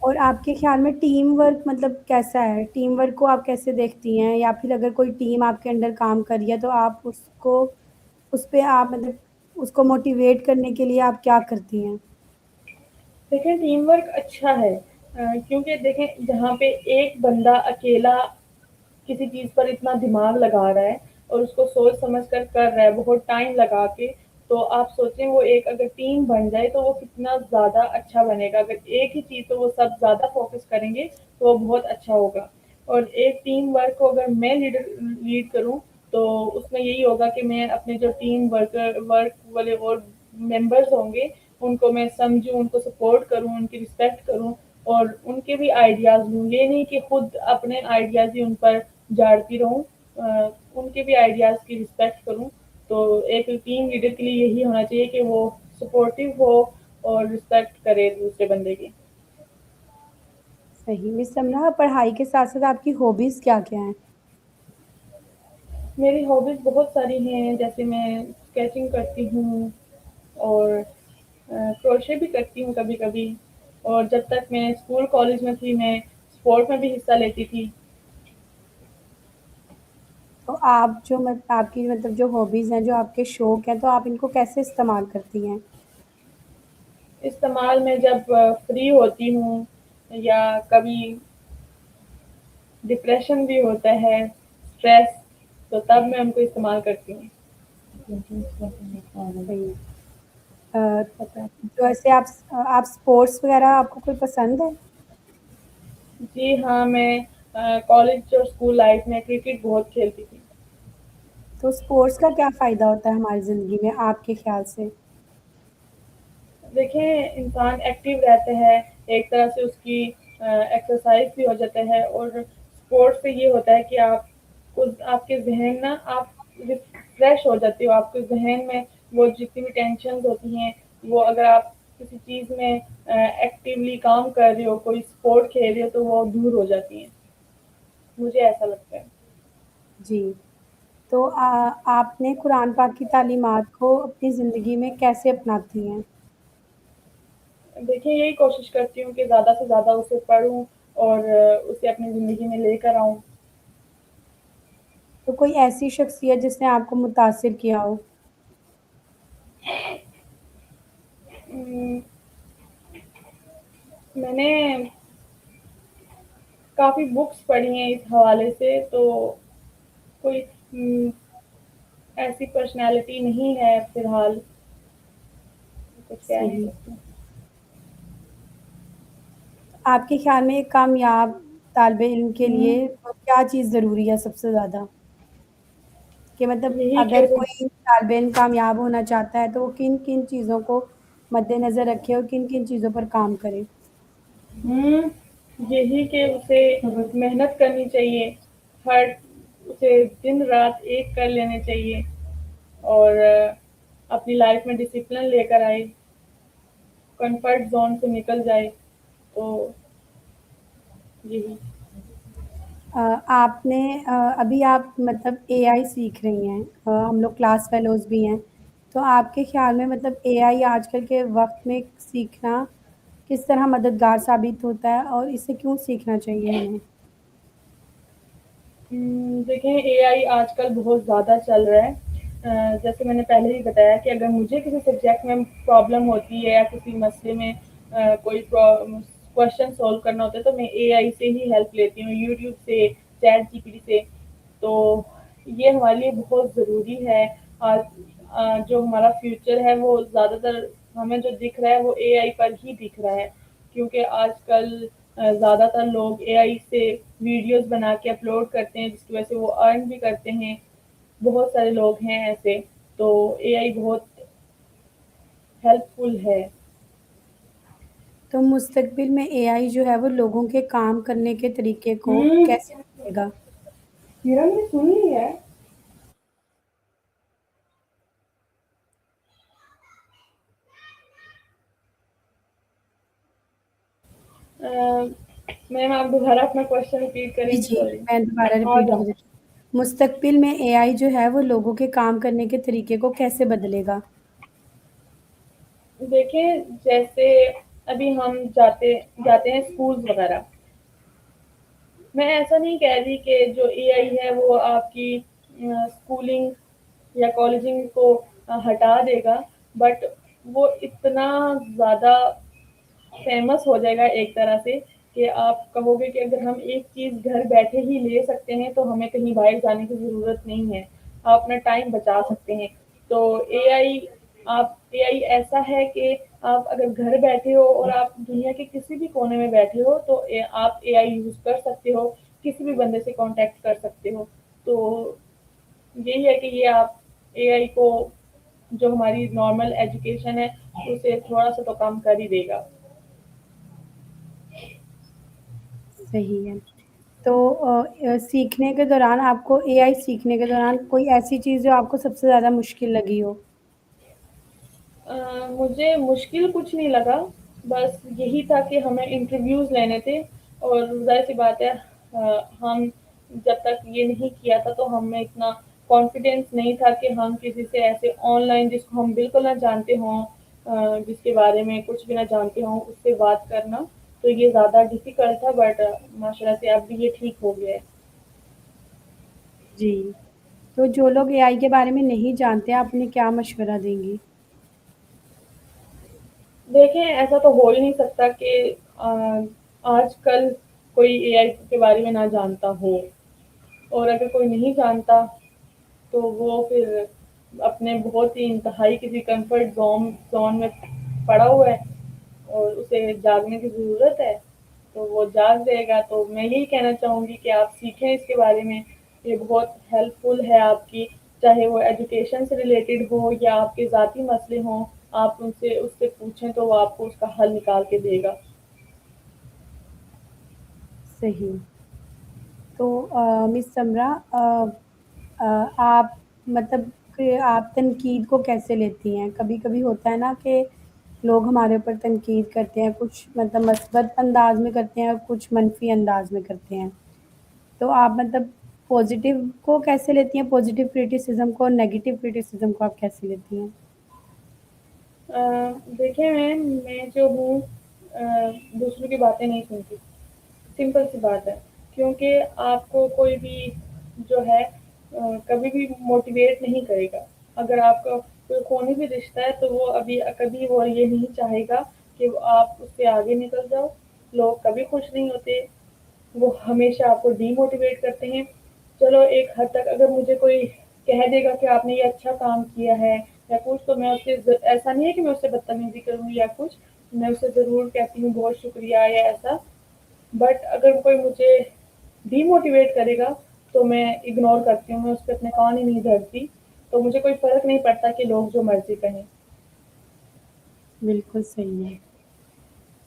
اور آپ کے خیال میں ٹیم ورک مطلب کیسا ہے؟ ٹیم ورک کو آپ کیسے دیکھتی ہیں؟ یا پھر اگر کوئی ٹیم آپ کے انڈر کام کر رہی ہے تو آپ اس کو اس پہ آپ مطلب اس کو موٹیویٹ کرنے کے لیے آپ کیا کرتی ہیں؟ دیکھیں ٹیم ورک اچھا ہے، کیونکہ دیکھیں جہاں پہ ایک بندہ اکیلا کسی چیز پر اتنا دماغ لگا رہا ہے اور اس کو سوچ سمجھ کر کر رہا ہے بہت ٹائم لگا کے، تو آپ سوچیں وہ ایک اگر ٹیم بن جائے تو وہ کتنا زیادہ اچھا بنے گا۔ اگر ایک ہی چیز تو وہ سب زیادہ فوکس کریں گے تو وہ بہت اچھا ہوگا۔ اور ایک ٹیم ورک کو اگر میں لیڈ کروں تو اس میں یہی ہوگا کہ میں اپنے جو ٹیم ورک والے اور ممبرس ہوں گے ان کو میں سمجھوں، ان کو سپورٹ کروں، ان کی رسپیکٹ کروں اور ان کے بھی آئیڈیاز لوں۔ یہ نہیں کہ خود اپنے آئیڈیاز ہی ان پر جھاڑتی رہوں، ان کے بھی آئیڈیاز کی رسپیکٹ کروں۔ تو ایک ٹیم لیڈر کے لیے یہی ہونا چاہیے کہ وہ سپورٹو ہو اور رسپیکٹ کرے دوسرے بندے کی۔ صحیح مس سمرا، پڑھائی کے ساتھ ساتھ آپ کی ہابیز کیا کیا ہیں؟ میری ہابیز بہت ساری ہیں، جیسے میں اسکیچنگ کرتی ہوں اور کروشے بھی کرتی ہوں کبھی کبھی، اور جب تک میں اسکول کالج میں تھی میں اسپورٹ میں بھی حصہ لیتی تھی۔ تو آپ جو آپ کی مطلب جو ہابیز ہیں، جو آپ کے شوق ہیں، تو آپ ان کو کیسے استعمال کرتی ہیں؟ استعمال میں جب فری ہوتی ہوں یا کبھی ڈپریشن بھی ہوتا ہے، اسٹریس، تو تب میں ان کو استعمال کرتی ہوں۔ صحیح۔ تو ایسے آپ اسپورٹس وغیرہ آپ کو کوئی پسند ہے؟ جی ہاں، میں کالج اور اسکول لائف میں کرکٹ بہت کھیلتی تھی۔ تو اسپورٹس کا کیا فائدہ ہوتا ہے ہماری زندگی میں آپ کے خیال سے؟ دیکھیں انسان ایکٹیو رہتا ہے، ایک طرح سے اس کی ایکسرسائز بھی ہو جاتا ہے، اور اسپورٹس سے یہ ہوتا ہے کہ آپ کے ذہن نا آپ فریش ہو جاتے ہو، آپ کے ذہن میں وہ جتنی بھی ٹینشنز ہوتی ہیں وہ اگر آپ کسی چیز میں ایکٹیولی کام کر رہے ہو، کوئی اسپورٹ کھیل رہے ہو تو وہ دور ہو جاتی ہیں، مجھے ایسا لگتا ہے۔ جی، تو آپ نے قرآن پاک کی تعلیمات کو اپنی زندگی میں کیسے اپناتی ہیں؟ دیکھیں یہی کوشش کرتی ہوں کہ زیادہ سے زیادہ اسے پڑھوں اور اسے اپنی زندگی میں لے کر آؤں۔ تو کوئی ایسی شخصیت جس نے آپ کو متاثر کیا ہو؟ م، میں نے کافی بکس پڑھی ہیں اس حوالے سے، تو کوئی ایسی پرسنالٹی نہیں ہے فی الحال کچھ کہہ نہیں صحیح۔ سکتی۔ آپ کے خیال میں ایک کامیاب طالب علم کے ہوں، لیے کیا چیز ضروری ہے سب سے زیادہ؟ کہ مطلب یہی کہ اگر کوئی طالب علم کامیاب ہونا چاہتا ہے تو وہ کن کن چیزوں کو مد نظر رکھے اور کن کن چیزوں پر کام کرے؟ ہوں یہی کہ اسے محنت کرنی چاہیے، ہر اسے دن رات ایک کر لینے چاہیے اور اپنی لائف میں ڈسپلن لے کر آئے، کنفرٹ زون سے نکل جائے، تو یہی۔ آپ نے ابھی آپ مطلب اے آئی سیکھ رہی ہیں، ہم لوگ کلاس فیلوز بھی ہیں، تو آپ کے خیال میں مطلب اے آئی آج کل کے وقت میں سیکھنا کس طرح مددگار ثابت ہوتا ہے اور اسے کیوں سیکھنا چاہیے ہمیں؟ دیکھیں اے آئی آج کل بہت زیادہ چل رہا ہے، جیسے میں نے پہلے ہی بتایا کہ اگر مجھے کسی سبجیکٹ میں پرابلم ہوتی ہے یا کسی مسئلے میں کوئی کوشچن سولو کرنا ہوتا ہے تو میں اے آئی سے ہی ہیلپ لیتی ہوں، یوٹیوب سے، چیٹ جی پی ٹی سے۔ تو یہ ہمارے لیے بہت ضروری ہے۔ آج جو ہمارا فیوچر ہے وہ زیادہ تر ہمیں جو دکھ رہا ہے وہ اے آئی پر ہی دکھ رہا ہے، کیونکہ آج کل زیادہ تر لوگ اے آئی سے ویڈیوز بنا کے اپلوڈ کرتے ہیں جس کی وجہ سے وہ ارن بھی کرتے ہیں، بہت سارے لوگ ہیں ایسے، تو اے آئی بہت ہیلپ فل ہے۔ تو مستقبل میں اے آئی جو ہے وہ لوگوں کے کام کرنے کے طریقے کو ہوں کیسے بدلے گا؟ ہیرا نے سن لی ہے۔ میم آپ دوبارہ اپنا کوشچن ریپیٹ کریں جی گی؟ جی، سوری میں دوبارہ آ ریپیٹ جاؤ۔ کر دیتی ہوں۔ مستقبل میں اے آئی جو ہے وہ لوگوں کے کام کرنے کے طریقے کو کیسے بدلے گا؟ دیکھیں جیسے ابھی ہم جاتے ہیں اسکولز وغیرہ. میں ایسا نہیں کہہ رہی کہ جو اے آئی ہے وہ آپ کی اسکولنگ یا کالجنگ کو ہٹا دے گا، بٹ وہ اتنا زیادہ فیمس ہو جائے گا ایک طرح سے کہ آپ کہو گے کہ اگر ہم ایک چیز گھر بیٹھے ہی لے سکتے ہیں تو ہمیں کہیں باہر جانے کی ضرورت نہیں ہے، آپ اپنا ٹائم بچا سکتے ہیں. تو اے آئی ایسا ہے کہ آپ اگر گھر بیٹھے ہو اور آپ دنیا کے کسی بھی کونے میں بیٹھے ہو تو آپ اے آئی یوز کر سکتے ہو، کسی بھی بندے سے کانٹیکٹ کر سکتے ہو. تو یہی ہے کہ یہ آپ اے آئی کو جو ہماری نارمل ایجوکیشن ہے اسے تھوڑا سا تو کم کر ہی دے گا. صحیح ہے. تو سیکھنے کے دوران آپ کو اے آئی سیکھنے کے دوران کوئی ایسی چیز جو آپ کو سب سے زیادہ مشکل لگی ہو؟ مجھے مشکل کچھ نہیں لگا، بس یہی تھا کہ ہمیں انٹرویوز لینے تھے اور ظاہر سی بات ہے ہم جب تک یہ نہیں کیا تھا تو ہمیں اتنا کانفیڈینس نہیں تھا کہ ہم کسی سے ایسے آن لائن جس کو ہم بالکل نہ جانتے ہوں، جس کے بارے میں کچھ بھی نہ جانتے ہوں اس سے بات کرنا. تو یہ زیادہ ڈیفیکلٹ تھا، بٹ ماشاء اللہ سے اب بھی یہ ٹھیک ہو گیا ہے. جی. تو جو لوگ اے آئی کے بارے میں نہیں جانتے آپ انہیں کیا مشورہ دیں گی؟ دیکھیں ایسا تو ہو ہی نہیں سکتا کہ آج کل کوئی اے آئی کے بارے میں نہ جانتا ہو، اور اگر کوئی نہیں جانتا تو وہ پھر اپنے بہت ہی انتہائی کسی کمفرٹ زون میں پڑا ہوا ہے اور اسے جاگنے کی ضرورت ہے. تو وہ جاگ جائے گا. تو میں یہی کہنا چاہوں گی کہ آپ سیکھیں اس کے بارے میں، یہ بہت ہیلپ فل ہے آپ کی، چاہے وہ ایجوکیشن سے ریلیٹڈ ہو یا آپ کے ذاتی مسئلے ہوں، آپ اس سے پوچھیں تو وہ آپ کو اس کا حل نکال کے دے گا. صحیح. تو مس سمرا، آپ مطلب کہ آپ تنقید کو کیسے لیتی ہیں؟ کبھی کبھی ہوتا ہے نا کہ لوگ ہمارے اوپر تنقید کرتے ہیں، کچھ مطلب مثبت انداز میں کرتے ہیں اور کچھ منفی انداز میں کرتے ہیں. تو آپ مطلب پازیٹیو کو کیسے لیتی ہیں، پازیٹیو کرٹیسزم کو، اور نیگیٹیو کرٹیسزم کو آپ کیسے لیتی ہیں؟ دیکھیں میں جو ہوں دوسروں کی باتیں نہیں سنتی، سمپل سی بات ہے. کیونکہ آپ کو کوئی بھی جو ہے کبھی بھی موٹیویٹ نہیں کرے گا. اگر آپ کا کوئی خونی بھی رشتہ ہے تو وہ ابھی کبھی وہ یہ نہیں چاہے گا کہ آپ اس سے آگے نکل جاؤ. لوگ کبھی خوش نہیں ہوتے، وہ ہمیشہ آپ کو ڈی موٹیویٹ کرتے ہیں. چلو ایک حد تک اگر مجھے کوئی کہہ دے گا کہ آپ نے یہ اچھا کام کیا ہے یا کچھ، تو میں اس سے ایسا نہیں ہے کہ میں اس سے بدتمیزی کروں گی یا کچھ، میں اسے ضرور کہتی ہوں بہت شکریہ یا ایسا. بٹ اگر کوئی مجھے ڈی موٹیویٹ کرے گا تو میں اگنور کرتی ہوں، میں اس پہ اپنے کان ہی نہیں دھرتی. تو مجھے کوئی فرق نہیں پڑتا کہ لوگ جو مرضی کہیں. بالکل صحیح ہے.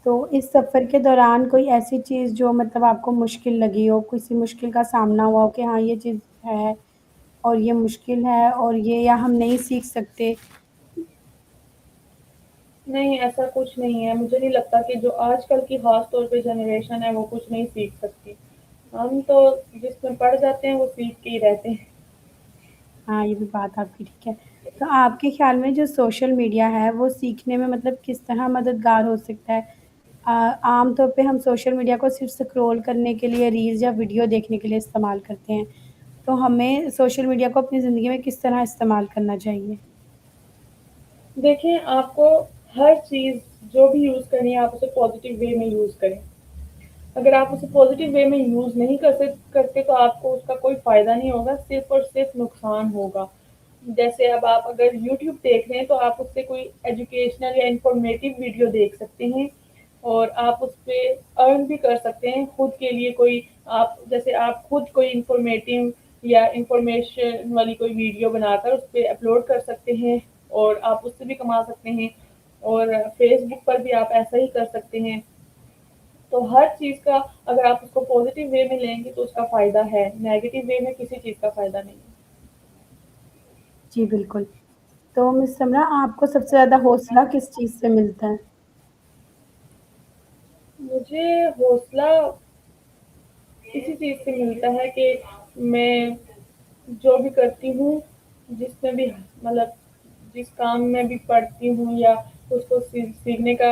تو اس سفر کے دوران کوئی ایسی چیز جو مطلب آپ کو مشکل لگی ہو، کسی مشکل کا سامنا ہوا ہو کہ ہاں یہ چیز ہے اور یہ مشکل ہے اور یہ یا ہم نہیں سیکھ سکتے؟ نہیں، ایسا کچھ نہیں ہے. مجھے نہیں لگتا کہ جو آج کل کی خاص طور پہ جنریشن ہے وہ کچھ نہیں سیکھ سکتی. ہم تو جس میں پڑھ جاتے ہیں وہ سیکھ کے ہی رہتے ہیں. ہاں یہ بھی بات آپ کی ٹھیک ہے. تو آپ کے خیال میں جو سوشل میڈیا ہے وہ سیکھنے میں مطلب کس طرح مددگار ہو سکتا ہے؟ عام طور پہ ہم سوشل میڈیا کو صرف سکرول کرنے کے لیے، ریلز یا ویڈیو دیکھنے کے لیے استعمال کرتے ہیں. تو ہمیں سوشل میڈیا کو اپنی زندگی میں کس طرح استعمال کرنا چاہیے؟ دیکھیں آپ کو ہر چیز جو بھی یوز کرنی ہے آپ اسے پازیٹیو وے میں یوز کریں. اگر آپ اسے پازیٹیو وے میں یوز نہیں کرتے تو آپ کو اس کا کوئی فائدہ نہیں ہوگا، صرف اور صرف نقصان ہوگا. جیسے اب آپ اگر یوٹیوب دیکھ رہے ہیں تو آپ اس سے کوئی ایجوکیشنل یا انفارمیٹیو ویڈیو دیکھ سکتے ہیں اور آپ اس پہ ارن بھی کر سکتے ہیں خود کے لیے. کوئی آپ جیسے آپ خود کوئی انفارمیٹیو یا انفارمیشن والی کوئی ویڈیو بنا کر اس پہ اپلوڈ کر سکتے ہیں اور آپ اس سے بھی کما سکتے ہیں. اور فیس بک پر بھی آپ ایسا ہی کر سکتے ہیں. تو ہر چیز کا اگر آپ اس کو پازیٹیو وے میں لیں گے تو اس کا فائدہ ہے، نیگیٹو وے میں کسی چیز کا فائدہ نہیں ہے. جی بالکل. تو مس سمرا آپ کو سب سے زیادہ حوصلہ کس چیز سے ملتا ہے؟ مجھے حوصلہ اسی چیز سے ملتا ہے کہ میں جو بھی کرتی ہوں، جس میں بھی مطلب جس کام میں بھی پڑھتی ہوں یا اس کو سیکھنے کا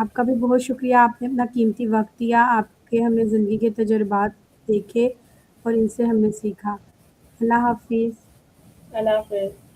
آپ کا بھی بہت شکریہ، آپ نے اپنا قیمتی وقت دیا، آپ کے ہم نے زندگی کے تجربات دیکھے اور ان سے ہم نے سیکھا۔ اللہ حافظ۔ اللہ حافظ۔